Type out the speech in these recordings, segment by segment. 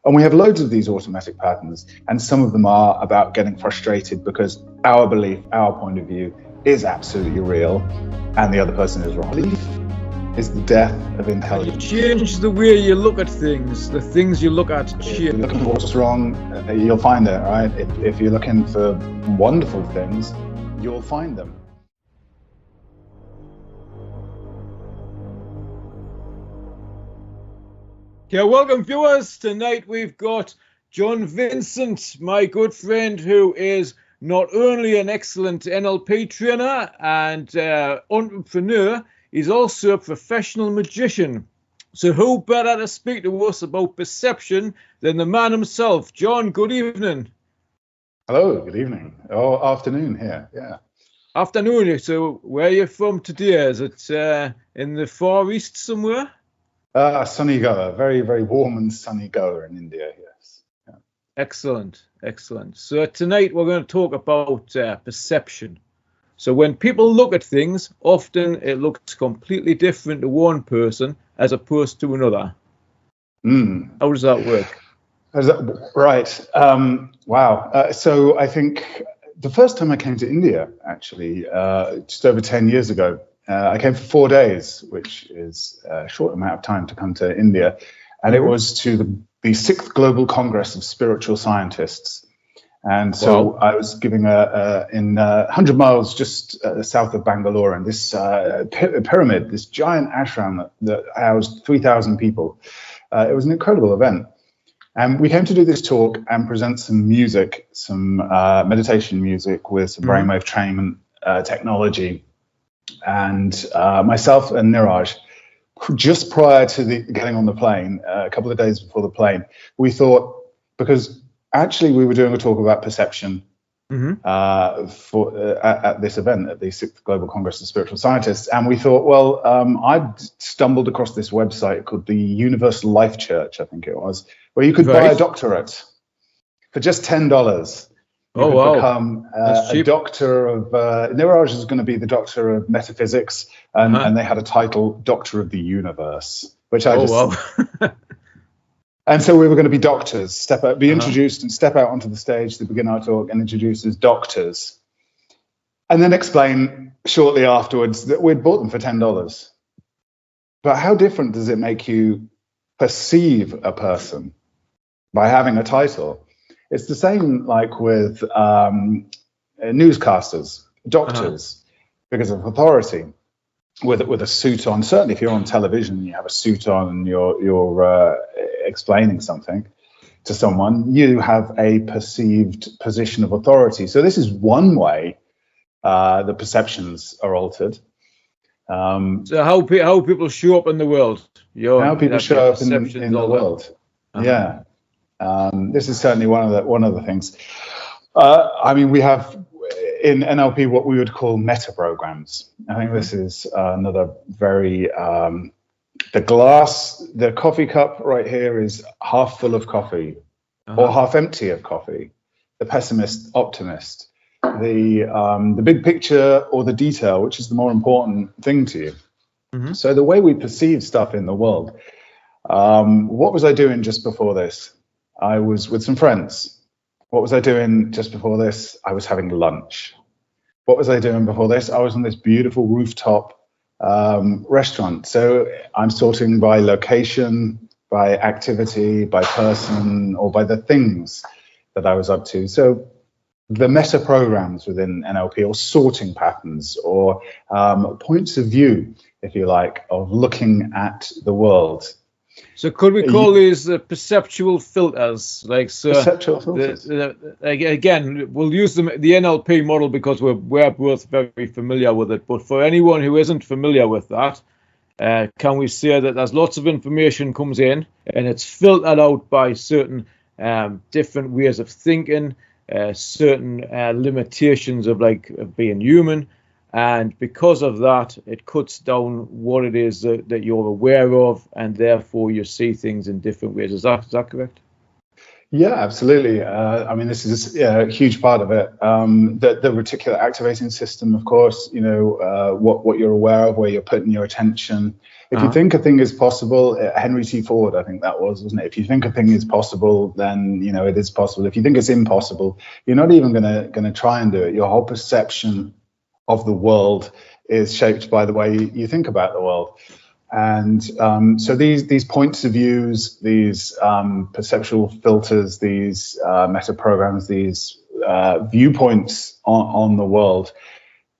And we have loads of these automatic patterns, and some of them are about getting frustrated because our belief, our point of view is absolutely real, and the other person is wrong. Belief is the death of intelligence. You change the way you look at things, the things you look at change. If you're looking for what's wrong, you'll find it, right? If you're looking for wonderful things, you'll find them. Yeah, welcome viewers. Tonight we've got John Vincent, my good friend, who is not only an excellent NLP trainer and entrepreneur, he's also a professional magician. So who better to speak to us about perception than the man himself? John, good evening. Hello, good evening. Or afternoon here, yeah. Afternoon. So where are you from today? Is it in the Far East somewhere? Sunny Goa, very, very warm and sunny Goa in India, yes. Yeah. Excellent, excellent. So tonight we're going to talk about perception. So when people look at things, often it looks completely different to one person as opposed to another. How does that work? Right. Wow. So I think the first time I came to India, actually, just over 10 years ago, I came for 4 days, which is a short amount of time to come to India. And it was to the 6th Global Congress of Spiritual Scientists. And so I was giving in 100 miles just south of Bangalore, and this pyramid, this giant ashram that housed 3,000 people. It was an incredible event. And we came to do this talk and present some music, some meditation music with some brainwave training technology. And myself and Niraj, just prior to getting on the plane, a couple of days before the plane, we thought, because actually we were doing a talk about perception at this event, at the 6th Global Congress of Spiritual Scientists, and we thought, well, I'd stumbled across this website called the Universal Life Church, I think it was, where you could buy a doctorate for just $10. You could become a doctor of, Niraj is going to be the doctor of metaphysics, and they had a title, Doctor of the Universe, which I just... And so we were going to be doctors, be introduced and step out onto the stage to begin our talk and introduce as doctors. And then explain shortly afterwards that we'd bought them for $10. But how different does it make you perceive a person by having a title? It's the same like with newscasters, doctors, because of authority, with a suit on. Certainly if you're on television and you have a suit on and you're explaining something to someone, you have a perceived position of authority. So this is one way the perceptions are altered. So how people show up in the world. How people show up in the world. Yeah. This is certainly one of the things. I mean, we have in NLP what we would call meta programs. I think this is another very the coffee cup right here is half full of coffee or half empty of coffee. The pessimist, optimist, the big picture or the detail, which is the more important thing to you. So the way we perceive stuff in the world. What was I doing just before this? I was with some friends. What was I doing just before this? I was having lunch. What was I doing before this? I was on this beautiful rooftop restaurant. So I'm sorting by location, by activity, by person, or by the things that I was up to. So the meta programs within NLP, or sorting patterns, or points of view, if you like, of looking at the world. So could we call these perceptual filters? Perceptual filters. Again, we'll use the NLP model because we're both very familiar with it. But for anyone who isn't familiar with that, can we say that there's lots of information comes in and it's filtered out by certain different ways of thinking, certain limitations of being human. And because of that, it cuts down what it is that you're aware of, and therefore you see things in different ways. Is that correct? Yeah, absolutely. I mean, this is a huge part of it. The reticular activating system, of course, what you're aware of, where you're putting your attention. If you think a thing is possible, Henry T. Ford, I think that wasn't it? If you think a thing is possible, then it is possible. If you think it's impossible, you're not even gonna try and do it. Your whole perception of the world is shaped by the way you think about the world. And so these points of views, these perceptual filters, these meta programs, these viewpoints on the world,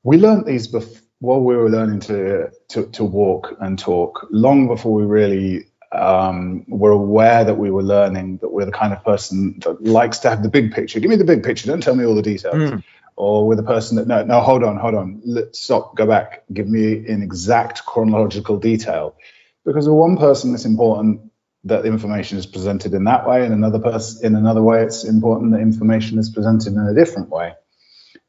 we learned these while we were learning to walk and talk, long before we really were aware that we were learning, that we're the kind of person that likes to have the big picture. Give me the big picture, don't tell me all the details. Or with a person that, no, hold on, let's stop, go back, give me an exact chronological detail. Because with one person, it's important that the information is presented in that way, and another person, in another way, it's important that information is presented in a different way.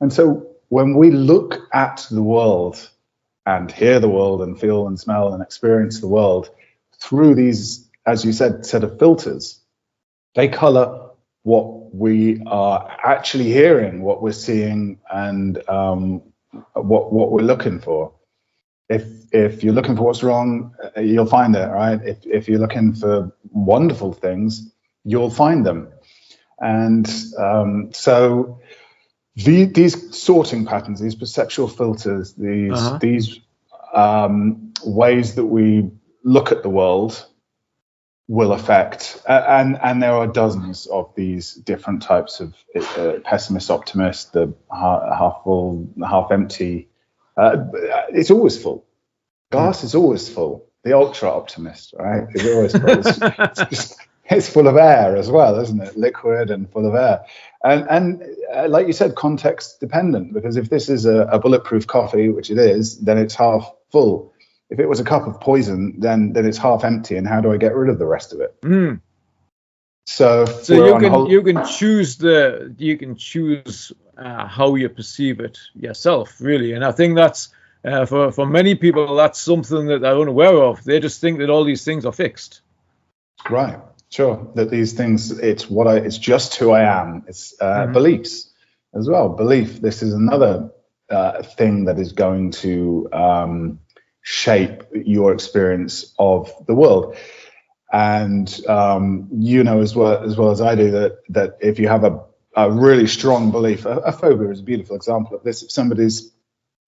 And so when we look at the world and hear the world and feel and smell and experience the world through these, as you said, set of filters, they color what we are actually hearing, what we're seeing, and what we're looking for. If you're looking for what's wrong, you'll find it, right? If you're looking for wonderful things, you'll find them. And so these sorting patterns, these perceptual filters, these ways that we look at the world will affect, and there are dozens of these different types of pessimist, optimist, the half full, half empty. It's always full. Glass is always full. The ultra optimist, right, is always full. It's full of air as well, isn't it? Liquid and full of air. And like you said, context dependent, because if this is a bulletproof coffee, which it is, then it's half full. If it was a cup of poison, then it's half empty, and how do I get rid of the rest of it? So you can choose how you perceive it yourself, really. And I think that's for many people, that's something that they're unaware of. They just think that all these things are fixed. Right. Sure. That these things, it's just who I am. It's beliefs as well. Belief. This is another thing that is going to shape your experience of the world. And as well as I do, that if you have a really strong belief, a phobia is a beautiful example of this. If somebody's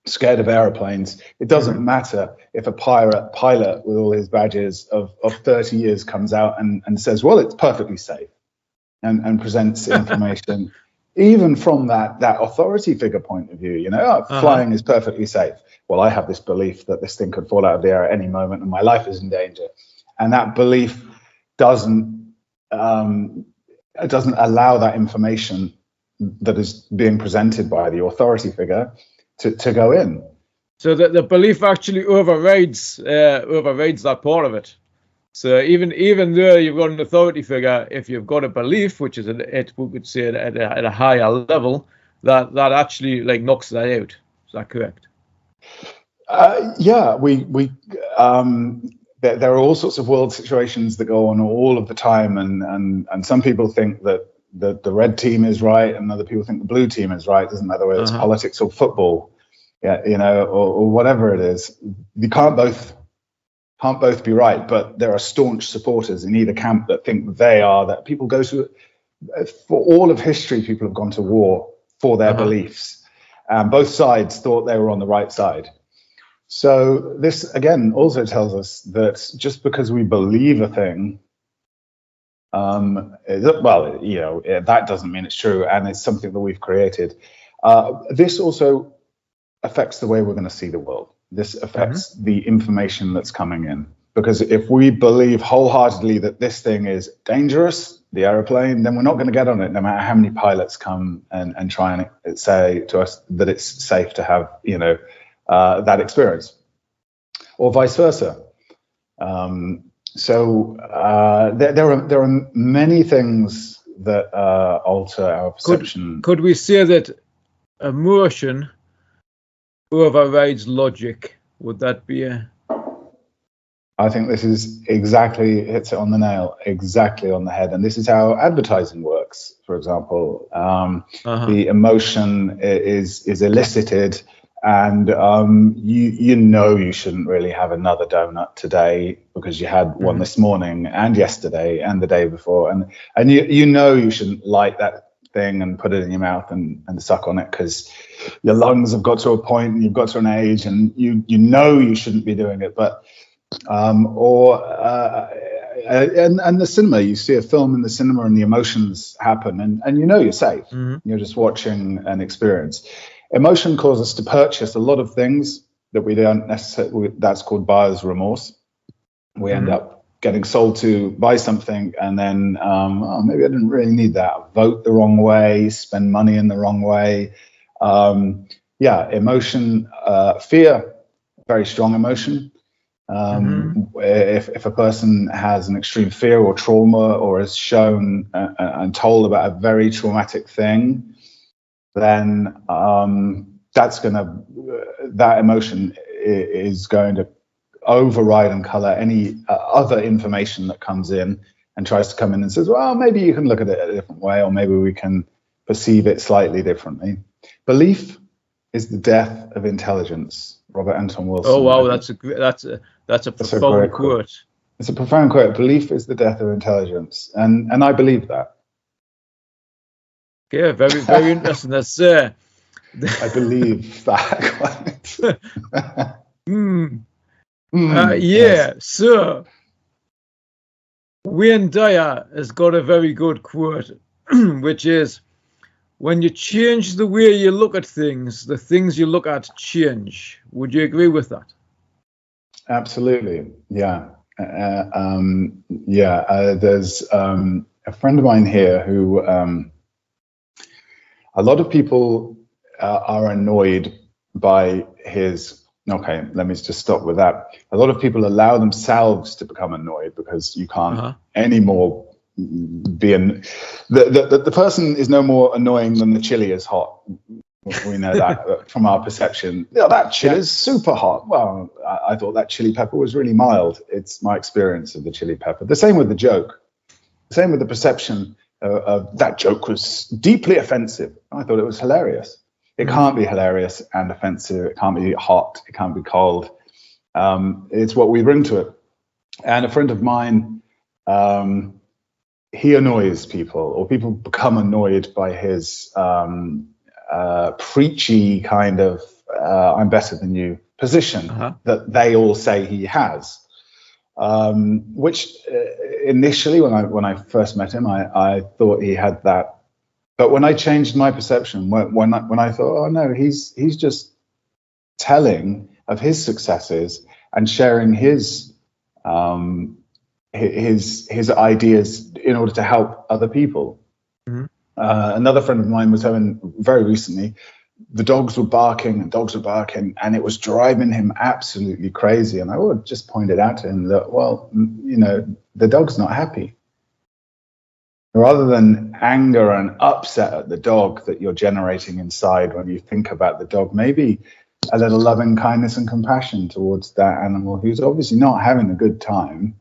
scared of airplanes, it doesn't matter if a pilot with all his badges of 30 years comes out and says, well, it's perfectly safe, and presents information. Even from that authority figure point of view, flying is perfectly safe. Well, I have this belief that this thing could fall out of the air at any moment and my life is in danger. And that belief doesn't allow that information that is being presented by the authority figure to go in. So the belief actually overrides that part of it. So even though you've got an authority figure, if you've got a belief, which is we could say at a higher level, that actually like knocks that out. Is that correct? Yeah, there are all sorts of world situations that go on all of the time, and some people think that the red team is right, and other people think the blue team is right. It doesn't matter whether it's politics or football, or whatever it is. You can't both be right, but there are staunch supporters in either camp that think they are. That people go to, for all of history, people have gone to war for their beliefs, and both sides thought they were on the right side. So this again also tells us that just because we believe a thing, that doesn't mean it's true, and it's something that we've created. This also affects the way we're going to see the world. This affects the information that's coming in, because if we believe wholeheartedly that this thing is dangerous, the aeroplane, then we're not going to get on it, no matter how many pilots come and try and say to us that it's safe to have, that experience, or vice versa. So there are many things that alter our perception. Could we say that emotion overrides logic? Would that be I think this is exactly, hits it on the nail, exactly on the head. And this is how advertising works, for example. The emotion is elicited, and you shouldn't really have another donut today because you had one this morning and yesterday and the day before. And you shouldn't like that thing and put it in your mouth and suck on it because your lungs have got to a point and you've got to an age and you shouldn't be doing it. But and the cinema, you see a film in the cinema and the emotions happen and you're safe. You're just watching an experience. Emotion causes us to purchase a lot of things that we don't necessarily, that's called buyer's remorse. We end up getting sold to buy something and then maybe I didn't really need that. Vote the wrong way, spend money in the wrong way. Emotion, fear, very strong emotion. If a person has an extreme fear or trauma or is shown and told about a very traumatic thing, then that emotion is going to override and color any other information that comes in and tries to come in and says, well, maybe you can look at it a different way, or maybe we can perceive it slightly differently. Belief is the death of intelligence. Robert Anton Wilson. Oh wow, that's a profound quote. It's a profound quote. Belief is the death of intelligence, and I believe that. Yeah, very very interesting. That's I believe that. So Wayne Dyer has got a very good quote, which is, when you change the way you look at things, the things you look at change. Would you agree with that? Absolutely. Yeah. There's a friend of mine here who a lot of people are annoyed by his. Okay, let me just stop with that. A lot of people allow themselves to become annoyed because you can't anymore be the person is no more annoying than the chili is hot. We know that from our perception. Yeah, that chili is super hot. Well, I thought that chili pepper was really mild. It's my experience of the chili pepper. The same with the joke. The same with the perception of that joke was deeply offensive. I thought it was hilarious. It can't be hilarious and offensive. It can't be hot. It can't be cold. It's what we bring to it. And a friend of mine, he annoys people, or people become annoyed by his preachy kind of I'm better than you position that they all say he has. Which initially, when I first met him, I thought he had that. But when I changed my perception, when I thought, oh no, he's just telling of his successes and sharing his ideas in order to help other people. Another friend of mine was having very recently, the dogs were barking, and it was driving him absolutely crazy. And I would just pointed out to him that, well, the dog's not happy. Rather than anger and upset at the dog that you're generating inside when you think about the dog, maybe a little loving kindness and compassion towards that animal who's obviously not having a good time,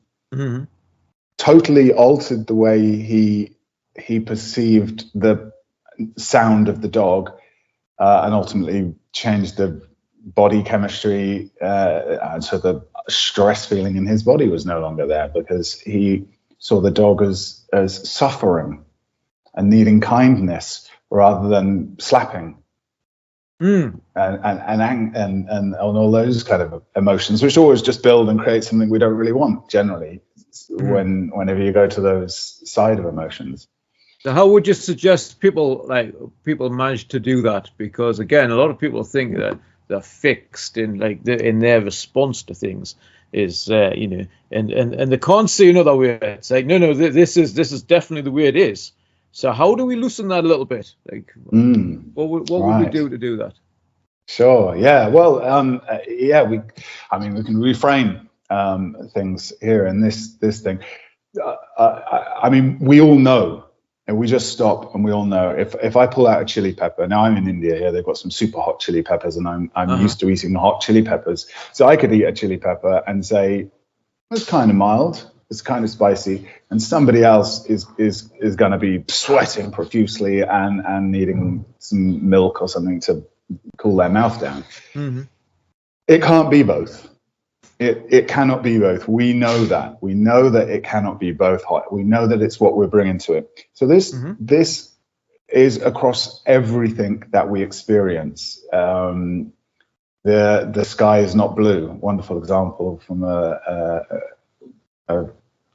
totally altered the way he perceived the sound of the dog, and ultimately changed the body chemistry, so the stress feeling in his body was no longer there because he saw the dog as suffering and needing kindness rather than slapping, and all those kind of emotions, which always just build and create something we don't really want generally. Whenever you go to those side of emotions. So how would you suggest people manage to do that? Because again, a lot of people think that they're fixed in in their response to things is and they can't see another way. It's like no, this is definitely the way it is. So how do we loosen that a little bit? What would we do to do that? Sure. Yeah. Well. We can reframe things here in this thing. We all know. And we just stop and we all know if I pull out a chili pepper, now I'm in India here, they've got some super hot chili peppers and I'm used to eating hot chili peppers. So I could eat a chili pepper and say, it's kind of mild, it's kind of spicy, and somebody else is going to be sweating profusely and needing some milk or something to cool their mouth down. Mm-hmm. It can't be both. It cannot be both. We know that. We know that it cannot be both hot. We know that it's what we're bringing to it. So this is across everything that we experience. The sky is not blue. Wonderful example from a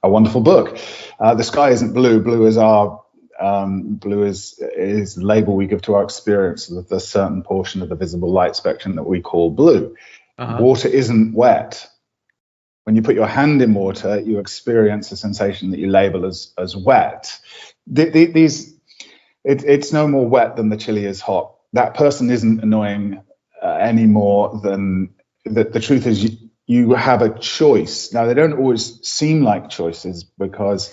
wonderful book. The sky isn't blue. Blue is our blue is the label we give to our experience of the certain portion of the visible light spectrum that we call blue. Water isn't wet. When you put your hand in water, you experience a sensation that you label as wet. It's no more wet than the chili is hot. That person isn't annoying any more than the truth is you have a choice. Now, they don't always seem like choices because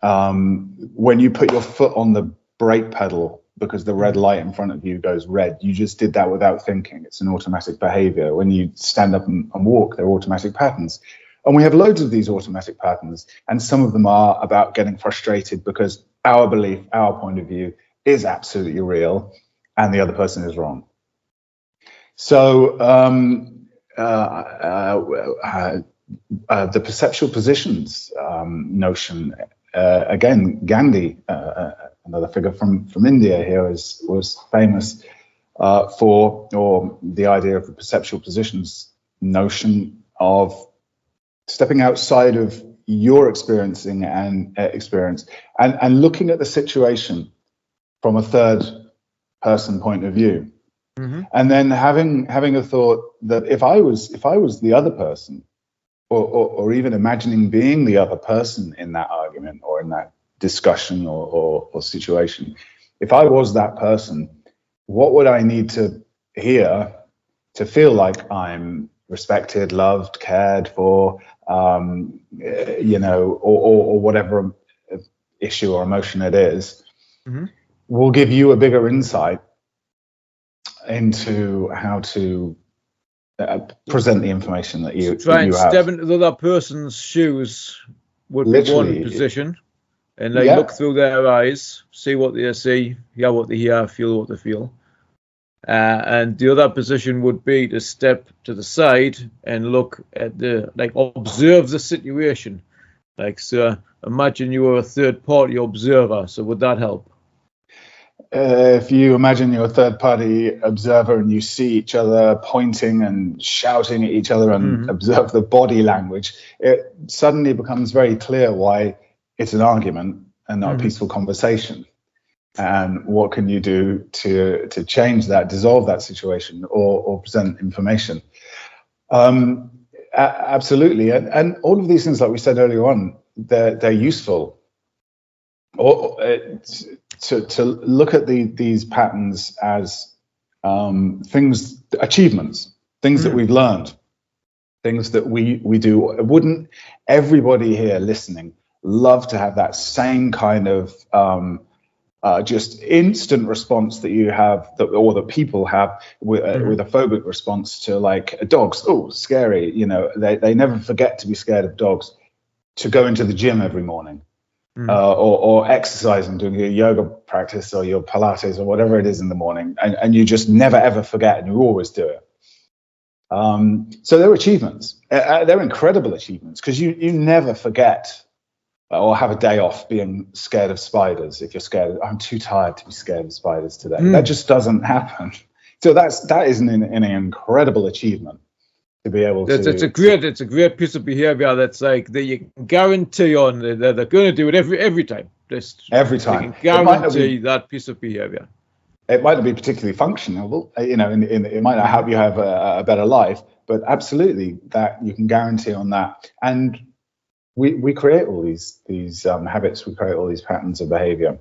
when you put your foot on the brake pedal because the red light in front of you goes red, you just did that without thinking. It's an automatic behavior. When you stand up and walk, they're automatic patterns. And we have loads of these automatic patterns, and some of them are about getting frustrated because our belief, our point of view is absolutely real and the other person is wrong. So the perceptual positions notion, again, Gandhi, another figure from India here, was famous for the idea of the perceptual positions notion of stepping outside of your experiencing and experience and looking at the situation from a third person point of view. And then having a thought that if I was the other person, or even imagining being the other person in that argument or in that discussion or situation, if I was that person, what would I need to hear to feel like I'm respected, loved, cared for, or whatever issue or emotion it is, will give you a bigger insight into how to present the information that you try and have. step into the other person's shoes would Literally, be one position, and they look through their eyes, see what they see, hear what they hear, feel what they feel. And the other position would be to step to the side and look at observe the situation. So imagine you were a third party observer. So would that help? If you imagine you're a third-party observer and you see each other pointing and shouting at each other and observe the body language, it suddenly becomes very clear why it's an argument and not a peaceful conversation. And what can you do to change that, dissolve that situation, or present information? Absolutely. And all of these things, like we said earlier on, they're useful. To look at these patterns as achievements, things that we've learned, things that we do. Wouldn't everybody here listening love to have that same kind of just instant response that you have, or that people have with a phobic response to like dogs? Oh, scary! They never forget to be scared of dogs. To go into the gym every morning. Or exercising, doing your yoga practice or your Pilates or whatever it is in the morning, and you just never ever forget, and you always do it. So they're achievements. They're incredible achievements because you never forget or have a day off being scared of spiders. If you're scared, I'm too tired to be scared of spiders today. That just doesn't happen. So that is an incredible achievement. To be able to, it's a great piece of behavior that's like that you can guarantee on they're going to do it every time. Every time, you can guarantee that piece of behavior. It might not be particularly functional, it might not help you have a better life, but absolutely that you can guarantee on that. And we create all these habits, we create all these patterns of behavior.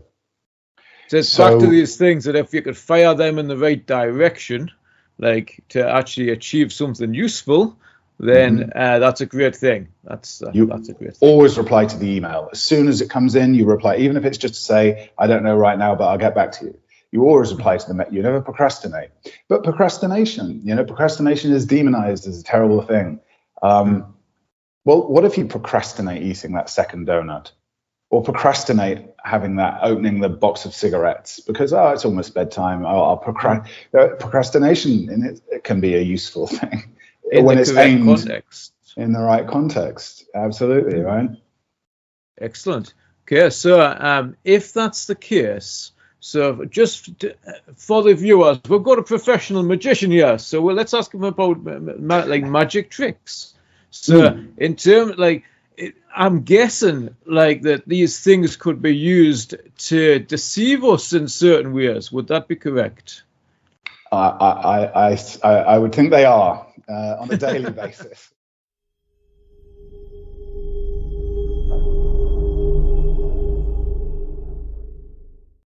So it's back to these things that if you could fire them in the right direction, like to actually achieve something useful, then that's a great thing. That's a great thing. Always reply to the email. As soon as it comes in, you reply, even if it's just to say, I don't know right now, but I'll get back to you. You always reply to them. You never procrastinate. But procrastination is demonized as a terrible thing. Well, what if you procrastinate eating that second donut? Or procrastinate having that, opening the box of cigarettes because, oh, it's almost bedtime. Procrastination in it can be a useful thing when it's aimed context. in the right context. Absolutely, right? Excellent. Okay, so if that's the case, so just for the viewers, we've got a professional magician here, so let's ask him about like magic tricks. So in terms, like, I'm guessing like that these things could be used to deceive us in certain ways. Would that be correct? I would think they are on a daily basis.